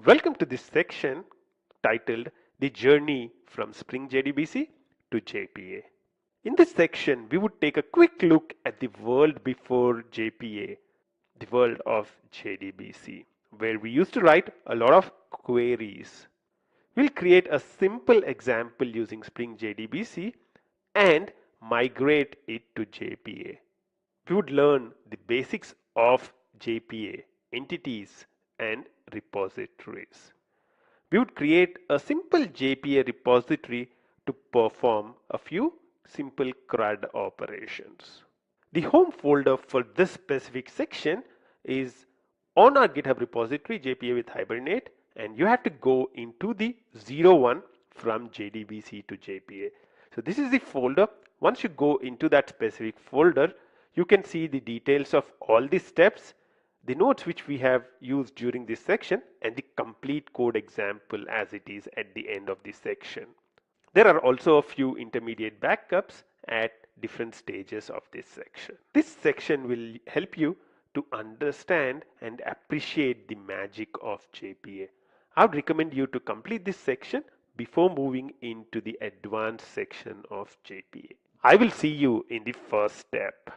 Welcome to this section titled The Journey from Spring JDBC to JPA. In this section, we would take a quick look at the world before JPA, the world of JDBC, where we used to write a lot of queries. We'll create a simple example using Spring JDBC and migrate it to JPA. We would learn the basics of JPA, entities, and repositories. We would create a simple JPA repository to perform a few simple CRUD operations. The home folder for this specific section is on our GitHub repository JPA with Hibernate, and you have to go into the 01 from JDBC to JPA. So this is the folder. Once you go into that specific folder, you can see the details of all the steps, the notes which we have used during this section, and the complete code example as it is at the end of this section. There are also a few intermediate backups at different stages of this section. This section will help you to understand and appreciate the magic of JPA. I would recommend you to complete this section before moving into the advanced section of JPA. I will see you in the first step.